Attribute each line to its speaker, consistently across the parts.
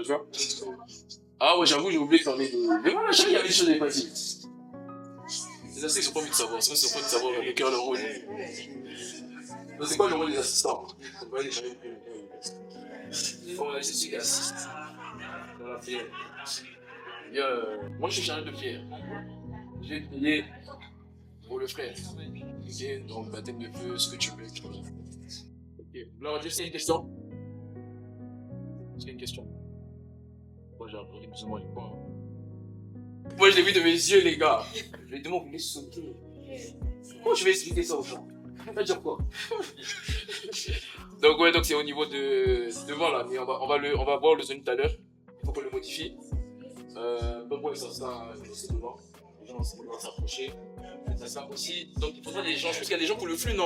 Speaker 1: tu vois. Ah ouais, j'avoue, j'ai oublié que t'en es de... Mais voilà, je sais qu'il y avait des choses à pas dit. Les assistants, ils ont pas envie de savoir. C'est vrai, ils ont pas envie de savoir le cœur, le rôle. C'est quoi le rôle des assistants? On va aller jamais plus. On va laisser celui qui assiste. Dans la prière. Moi, je suis chargé de prière. J'ai prié pour le frère. Ok, donc baptême de feu, ce que tu veux. Ok, alors, c'est une question. C'est une question. Moi, j'ai appris plus ou moins les points. Moi, je l'ai vu de mes yeux, les gars. Je lui demande, vous voulez sauter. Comment je vais expliquer ça aux gens? Ça veut dire quoi? Donc, ouais, donc c'est au niveau de devant là. Mais on va voir le zone tout à l'heure. Il faut qu'on le modifie. Donc, ouais, ça sera devant. Les gens vont s'approcher. Ça sera aussi. Donc, il faudra des gens. Je pense qu'il y a des gens pour le flux, non?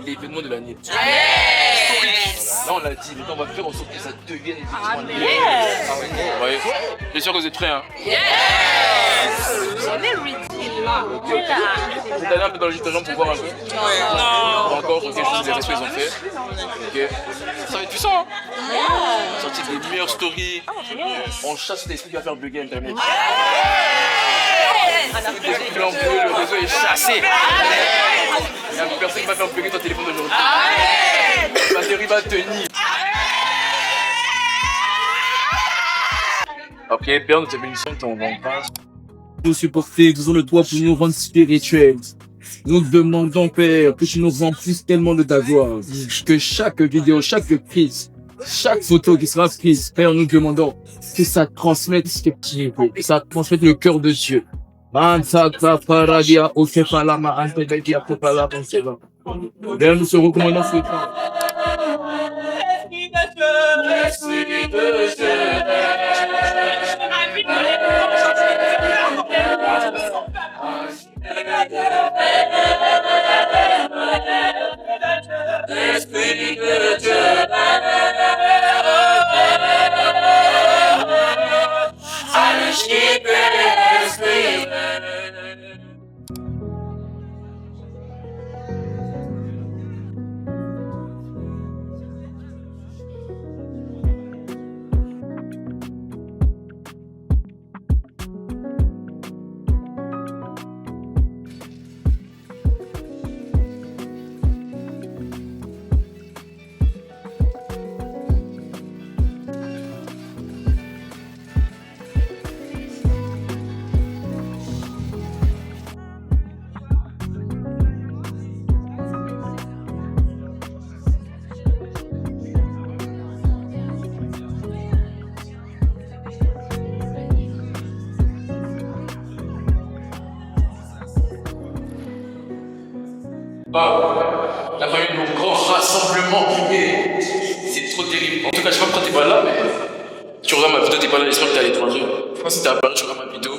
Speaker 1: L'événement de l'année. Là, on l'a dit, mais on va faire en sorte que ça devienne effectivement l'événement. Ouais. Je suis sûr que vous êtes prêts, hein?
Speaker 2: On est ridicule là.
Speaker 1: Vous allez un peu dans le gîte pour voir un peu? Non. Pas encore, ok, je vous ai ce qu'ils ont fait. Ok. Ça va être puissant, hein? Sortir des meilleures stories. On chasse l'esprit qui va faire bugger Internet. Le réseau est chassé. Il n'y a personne qui va faire bugger ton téléphone aujourd'hui. La batterie va tenir. Ok, Père, nous te bénissons ton bon passe.
Speaker 3: Nous supporter, nous avons le droit pour nous rendre spirituels. Nous demandons, Père, que tu nous remplisses tellement de ta gloire. Que chaque vidéo, chaque prise, chaque photo qui sera prise, Père, nous demandons que ça transmette ce que ça transmette le cœur de Dieu. Père, nous se recommandons ce temps.
Speaker 4: Esprit de Dieu,
Speaker 1: La famille de mon grand rassemblement, c'est trop terrible. En tout cas, je sais pas pourquoi t'es pas là, mais tu regardes ma vidéo, t'es pas là, j'espère que t'es à l'étranger. Je pense que t'es à Paris, tu regardes ma vidéo,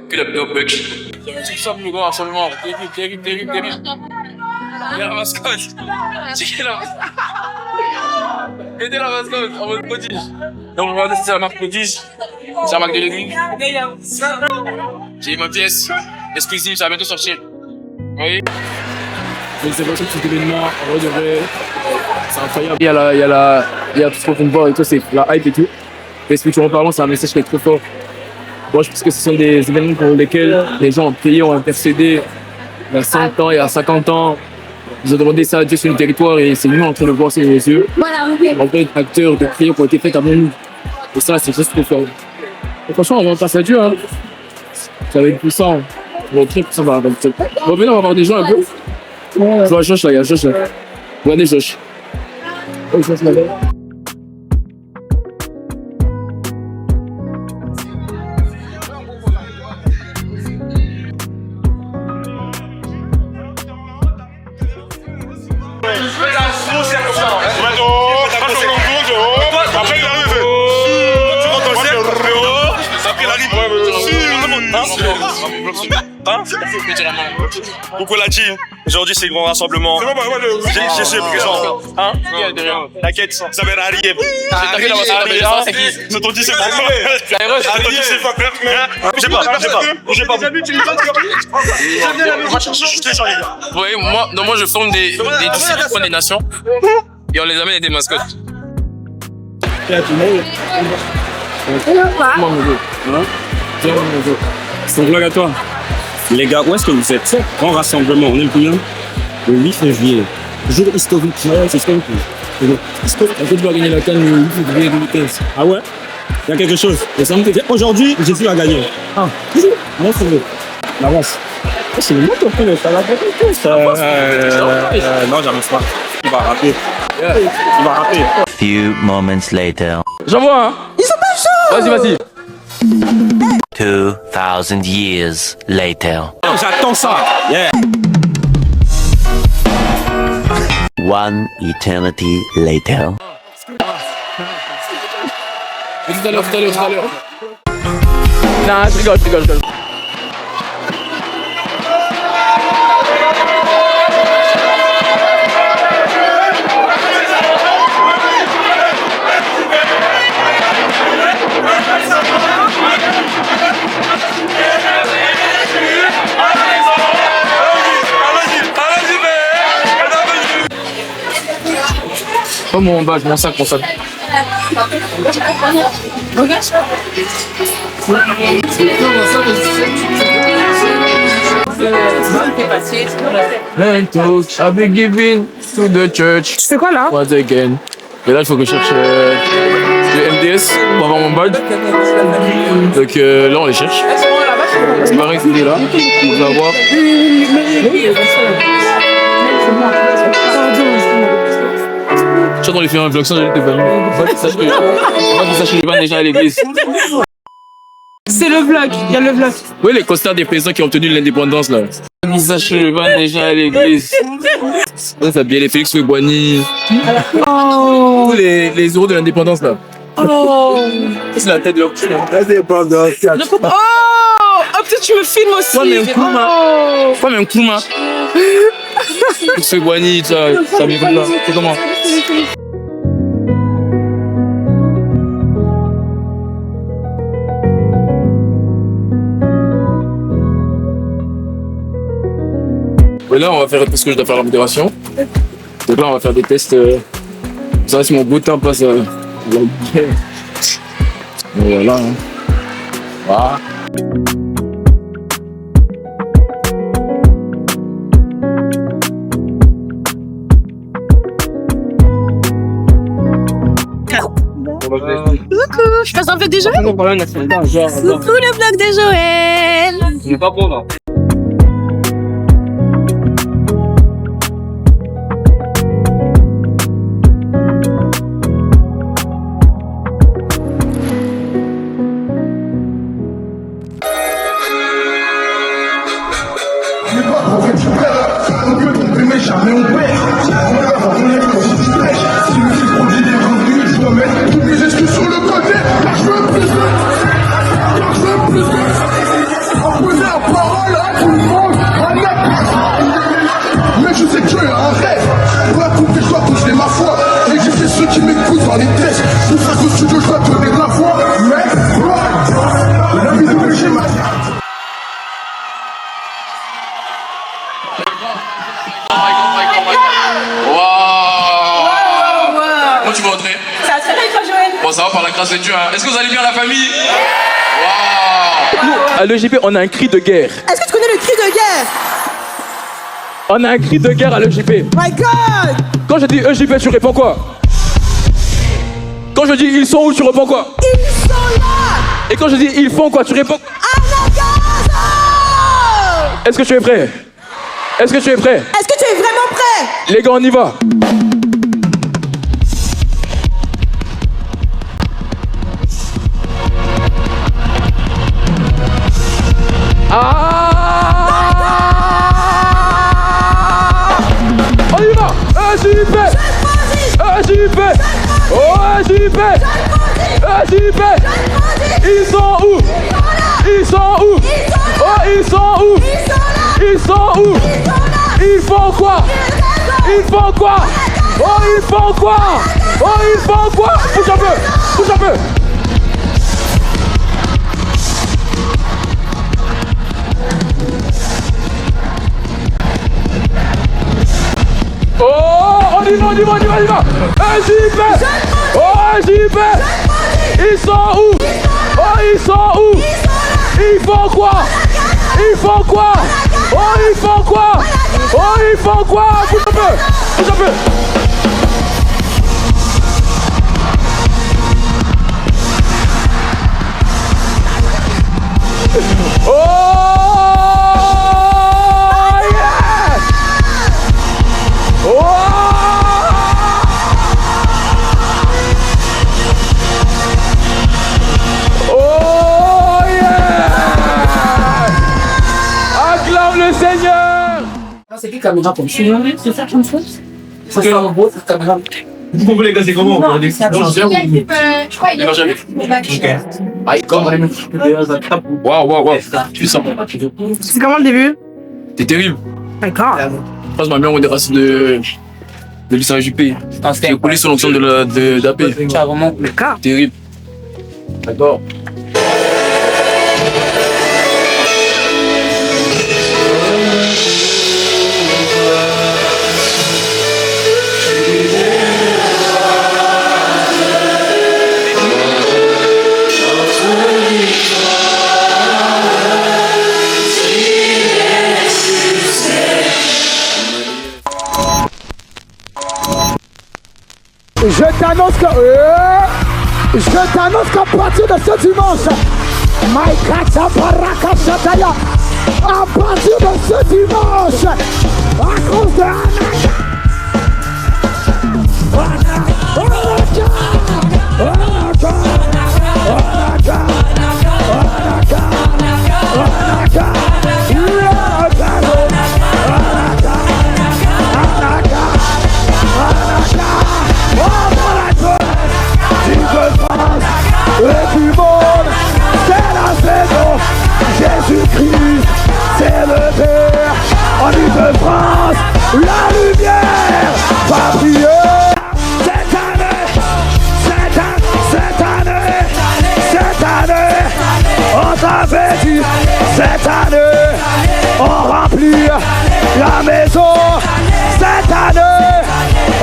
Speaker 1: que la vidéo bug. C'est ça, mon grand rassemblement, terrible. Il y a la mascotte. C'est qui là? Aidez la mascotte, en mode prodige. Donc, regardez, c'est la marque prodige. C'est la marque de l'église. J'ai eu ma pièce exclusive, ça va bientôt sortir. Vous voyez?
Speaker 3: Donc c'est pour ça que cet événement, en vrai de vrai, c'est incroyable. Il y a tout ce qu'on voit et tout, c'est la hype et tout. Mais spirituellement parlant, c'est un message qui est trop fort. Moi, je pense que ce sont des événements pour lesquels les gens ont prié, ont intercédé il y a 100 ans, il y a 50 ans. Ils ont demandé ça à Dieu sur le territoire et c'est nous en train de voir sur les yeux. En fait, acteurs de prières qui ont été faits avant nous. Et ça, c'est juste trop fort. Et franchement, on va passer à Dieu, hein. Ça va être puissant. On va être très puissant. Bon, maintenant, on va voir des gens un peu. Je vois Josh là, il y a Josh là. Regardez Josh. Oh, Josh là.
Speaker 5: Beaucoup l'a dit, aujourd'hui c'est le grand rassemblement. Je suis présent. Hein? T'inquiète, ça va arriver. Je t'en dis c'est pas
Speaker 1: moi je forme des disciples des nations et on les amène avec des mascottes.
Speaker 2: Son vlog à toi. Les gars, où est-ce que vous êtes? Grand rassemblement, on est le combien? Le 8 février. Jour historique. Ouais, c'est historique. Historique. En fait, tu vas gagner la canne le 8 février 2015. Ah ouais? Il y a quelque chose. Et ça me fait dire, aujourd'hui, Jésus a gagné. Ah, non, c'est vrai. L'avance. C'est le mot qu'on fait, ça va faire quelque chose. Non, j'avance pas. Il va rapper. Il va rapper.
Speaker 6: Few moments later.
Speaker 3: J'envoie, hein.
Speaker 7: Ils sont pas chauds.
Speaker 3: Vas-y.
Speaker 6: 2000 years later.
Speaker 2: J'attends ça. Yeah.
Speaker 6: One eternity later.
Speaker 3: Tout à l'heure. Non, je rigole. Oh mon badge, mon sac. I'll be giving to the church.
Speaker 7: C'est quoi là?
Speaker 3: Once again. Et là, il faut que je cherche le MDS pour avoir mon badge. Donc là, on les cherche. C'est pareil, c'est là. On va voir. Je suis en train de faire un vlog sans j'allais te faire. Moi qui sache que je vais déjà à l'église.
Speaker 7: C'est le vlog, il y a le vlog.
Speaker 3: Oui, les costards des paysans qui ont obtenu l'indépendance là. Qui sache que je vais déjà à l'église. Ça, ça bien les Félix Fouet-Boigny.
Speaker 7: Oh.
Speaker 3: Tous les euros de l'indépendance là.
Speaker 7: Oh.
Speaker 3: C'est la tête de leur
Speaker 7: Oh, peut-être tu me filmes aussi.
Speaker 3: Pas même Kouma. Félix Fouet-Boigny, ça m'est comme là. C'est comment? Et là, on va faire parce que je dois faire la modération. Donc là, on va faire des tests. Vous savez si mon beau temps passe. Donc voilà. Hein. Voilà.
Speaker 7: Coucou, je passe un vlog de Joël. Coucou le vlog de Joël.
Speaker 2: Il est pas bon là.
Speaker 8: Jamais on perd. On va avoir un quand si tu prêches. Si le fils produit des revenus, je dois mettre toutes mes excuses sur le côté. Car je veux plus de. Imposer la parole à tout le monde. Mais je sais que Dieu a un rêve. Pour accomplir, je dois congeler ma foi. Et j'ai fait ceux qui m'écoutent dans les tests. Pour ça qu'au studio, je dois donner de la voix. Mais, la vie de péché m'a.
Speaker 3: Comment tu vas entrer?
Speaker 7: Ça va très bien, toi, Joël.
Speaker 3: Bon, ça va par la grâce de Dieu. Hein. Est-ce que vous allez bien, la famille? Waouh! Nous, à l'EGP, on a un cri de guerre.
Speaker 7: Est-ce que tu connais le cri de guerre?
Speaker 3: On a un cri de guerre à l'EGP.
Speaker 7: My God!
Speaker 3: Quand je dis EGP, tu réponds quoi? Quand je dis ils sont où, tu réponds quoi?
Speaker 7: Ils sont là!
Speaker 3: Et quand je dis ils font quoi, tu réponds? Est-ce que tu es prêt? Est-ce que tu es prêt?
Speaker 7: Est-ce que tu es vraiment prêt?
Speaker 3: Les gars, on y va. On y va. EJP. EJP. Oh, EJP. EJP. Ils sont où? Ils sont où? Oh, ils sont où? Ils sont où? Ils font quoi? Ils font quoi? Oh, ils font quoi? Oh, ils font quoi? Bouge un peu. Bouge un peu. Oh, on y va, on y va, on y va, on y va. EJP. Oh, JP! Ils sont où? Oh, ils sont où? Ils font quoi? Ils font quoi? Oh, ils font quoi? Oh, ils font quoi? Bouge un peu! Bouge un peu! Oh yeah! Oh! Oh yeah! Acclame le Seigneur!
Speaker 9: C'est qui caméra comme ça? C'est ça comme ça? C'est un beau caméra.
Speaker 2: Vous pouvez les gazzer comment?
Speaker 7: Je crois qu'il est
Speaker 3: Waouh. Tu sens.
Speaker 7: C'est comment le début?
Speaker 3: T'es terrible.
Speaker 7: D'accord.
Speaker 3: Franchement, bien, on est racines de l'histoire JP. J'ai coulé sur l'onction d'AP.
Speaker 9: Tu as vraiment
Speaker 7: Le cas.
Speaker 3: Terrible. D'accord.
Speaker 8: Je t'annonce qu'à partir de ce dimanche, à partir de ce dimanche, à cause de et du monde, c'est la saison. Jésus-Christ s'est levé en Ile-de-France. La lumière va briller. Cette année, on t'avait dit. Cette année, on remplit la maison. Cette année,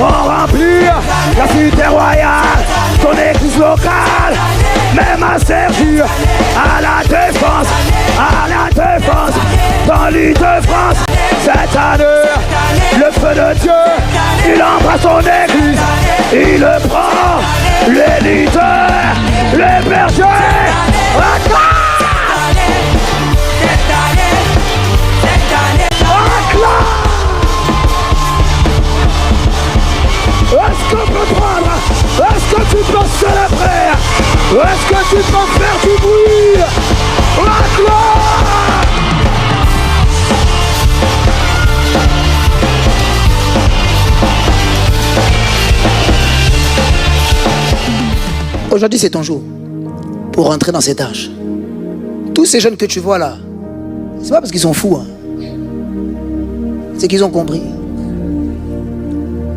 Speaker 8: on remplit la cité royale. Ton église locale, même à servir à la défense, dans l'Île-de-France. Cette année, le feu de Dieu, il embrasse son église, il le prend, les leaders, les bergers, est-ce qu'on peut prendre? Est-ce que tu peux célébrer? Est-ce que tu peux faire du bruit? La gloire! Aujourd'hui c'est ton jour pour rentrer dans cet âge. Tous ces jeunes que tu vois là, c'est pas parce qu'ils sont fous, hein. C'est qu'ils ont compris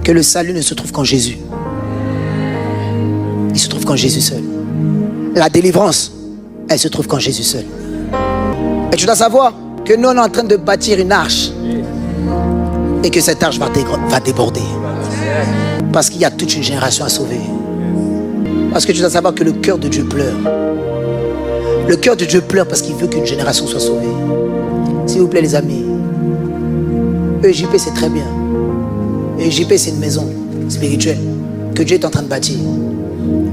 Speaker 8: que le salut ne se trouve qu'en Jésus. Il se trouve qu'en Jésus seul. La délivrance, elle se trouve qu'en Jésus seul. Et tu dois savoir que nous on est en train de bâtir une arche. Et que cette arche va déborder. Parce qu'il y a toute une génération à sauver. Parce que tu dois savoir que le cœur de Dieu pleure. Le cœur de Dieu pleure parce qu'il veut qu'une génération soit sauvée. S'il vous plaît les amis, EJP c'est très bien. EJP c'est une maison spirituelle que Dieu est en train de bâtir.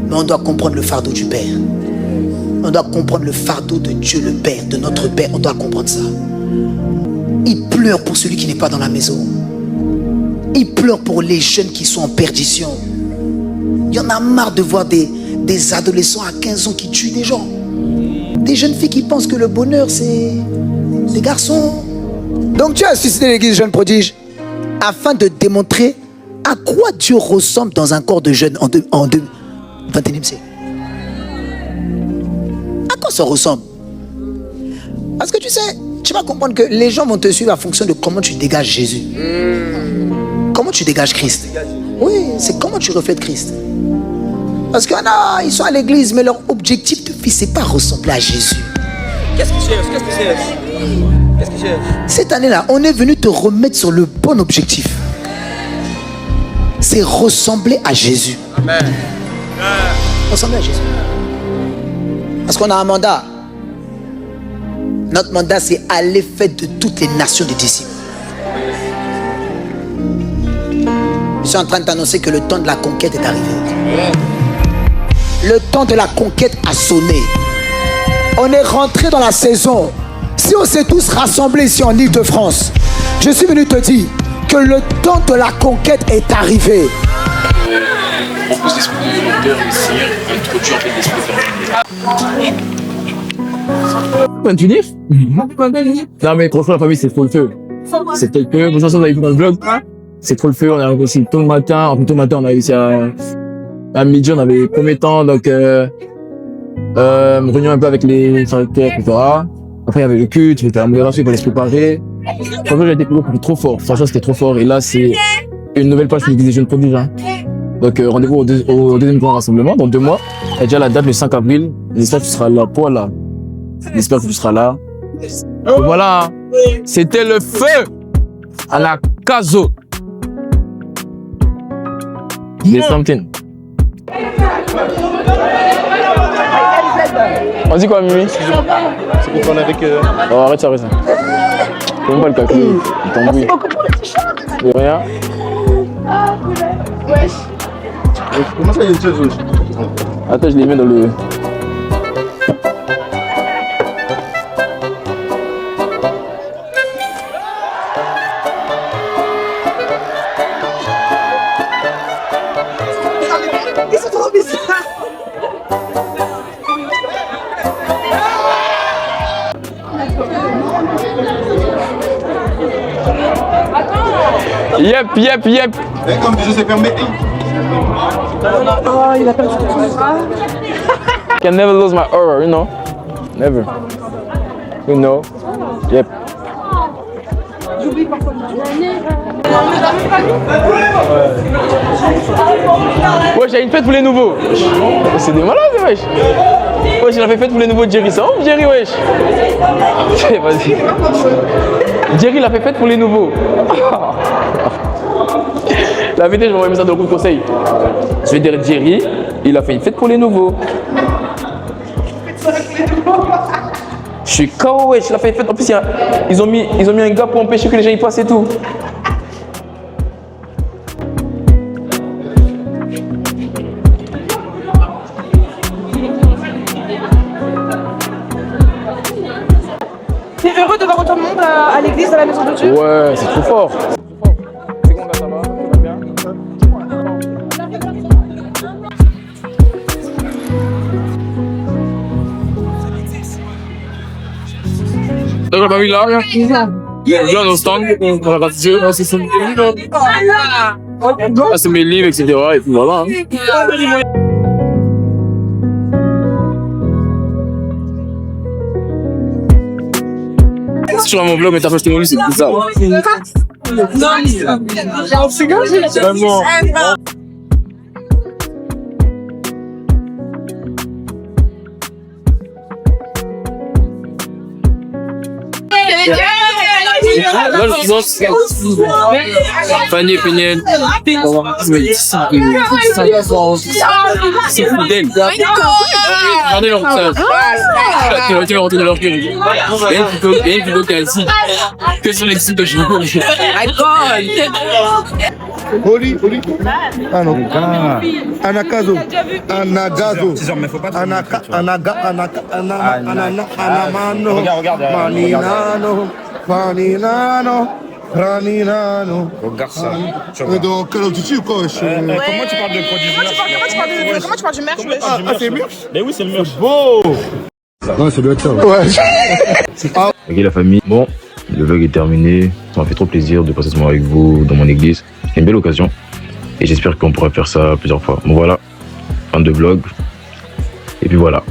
Speaker 8: Mais on doit comprendre le fardeau du Père. On doit comprendre le fardeau de Dieu le Père, de notre Père. On doit comprendre ça. Il pleure pour celui qui n'est pas dans la maison. Il pleure pour les jeunes qui sont en perdition. Il y en a marre de voir des adolescents à 15 ans qui tuent des gens. Des jeunes filles qui pensent que le bonheur c'est des garçons. Donc Dieu a suscité l'église Jeune Prodige afin de démontrer à quoi Dieu ressemble dans un corps de jeunes en 21e siècle. À quoi ça ressemble? Parce que tu sais, tu vas comprendre que les gens vont te suivre en fonction de comment tu dégages Jésus. Comment tu dégages Christ. Oui, c'est comment tu reflètes Christ. Parce qu'il y en a, ils sont à l'église, mais leur objectif de vie, c'est pas ressembler à Jésus.
Speaker 2: Qu'est-ce qu'ils cherchent?
Speaker 8: Cette année-là, on est venu te remettre sur le bon objectif. C'est ressembler à Jésus.
Speaker 2: Amen.
Speaker 10: Ressemblez à Jésus. Parce qu'on a un mandat. Notre mandat, c'est aller faire de toutes les nations des disciples. Je suis en train de t'annoncer que le temps de la conquête est arrivé. Le temps de la conquête a sonné. On est rentré dans la saison. Si on s'est tous rassemblés ici en Île-de-France, je suis venu te dire que le temps de la conquête est arrivé.
Speaker 3: On pousse l'esprit de l'auteur ici, introduit en fait l'esprit de tu dis? Non mais franchement la famille c'est trop le feu. C'est trop le feu. Bonjour, on a vu dans le vlog. C'est trop le feu, on a réussi tôt le matin. Tôt le matin on a réussi à midi, on avait premier temps, donc réunion un peu avec les directeurs, etc. Après il y avait le culte, il y avait la modération, il fallait se préparer. Franchement j'ai été trop fort, franchement c'était trop fort. Et là c'est une nouvelle page pour les jeunes prodiges. Hein. Donc rendez-vous au deuxième grand rassemblement dans 2 mois. Il y a déjà la date le 5 avril. J'espère que tu seras là pour là. J'espère que tu seras là. Donc voilà, c'était le feu à la Caso. C'est something. On dit quoi, Mimi? C'est pour qu'on avec. Oh, arrête ça, arrête ça. C'est même pas le calcul. Il t'embrouille. De rien.
Speaker 8: Comment ça, il y a une chose?
Speaker 3: Attends, je l'ai mis dans le.
Speaker 7: Ils sont trop bizarres.
Speaker 3: Yep.
Speaker 8: Et comme je sais fermer.
Speaker 7: Oh, il a perdu son bras.
Speaker 3: Can never lose my aura, you know? Never. You know? Yep.
Speaker 7: J'oublie parfois.
Speaker 3: Wesh, il y a une fête pour les nouveaux. C'est des malades, wesh. Wesh, il a fait fête pour les nouveaux Jerry. Ça va, Jerry, wesh? Vas-y. Jerry, il a fait fête pour les nouveaux. La vérité, je vais envoyer ça dans le coup de conseil. Je vais dire Jerry, il a fait une fête pour les nouveaux. Je suis KO, wesh, il a fait une fête. En plus, ils ont mis un gars pour empêcher que les gens y passent et tout.
Speaker 7: T'es heureux de voir autant de monde à l'église, à la maison de Dieu?
Speaker 3: Ouais, c'est trop fort. C'est comment, ça va? Ça va bien? Donc, la famille là, là, on stand, on va Dieu, c'est son livre. Ah, c'est mes livres, etc. Et puis voilà. Si tu vois mon vlog, mais t'as pas acheté mon livre, c'est bizarre. Vraiment. Là, je pense Fanny Péniel. C'est fidèle. Regardez leur message. Tu vas rentrer dans leur cœur. Il y a une vidéo qui a dit que sur les sites de jeux.
Speaker 8: Oli. Ah non. Anagazo. Maninano.
Speaker 5: Regarde ça.
Speaker 8: Donc, Call of Duty ou quoi?
Speaker 5: Comment tu parles de produits?
Speaker 7: Comment tu parles du merch?
Speaker 8: Ah, c'est merch?
Speaker 5: Mais oui, c'est le merch.
Speaker 8: Beau. Ouais, ça doit être ça. Ouais.
Speaker 11: Ok la famille, bon, le vlog est terminé. Ça m'a fait trop plaisir de passer ce moment avec vous dans mon église. C'était une belle occasion. Et j'espère qu'on pourra faire ça plusieurs fois. Bon voilà, fin de vlog. Et puis voilà.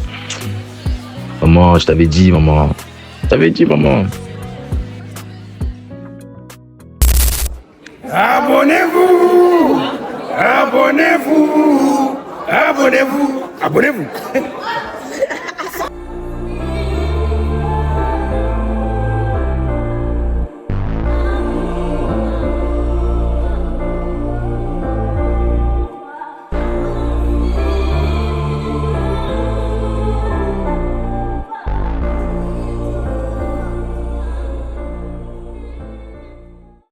Speaker 11: Maman, je t'avais dit, maman.
Speaker 8: Abonnez-vous.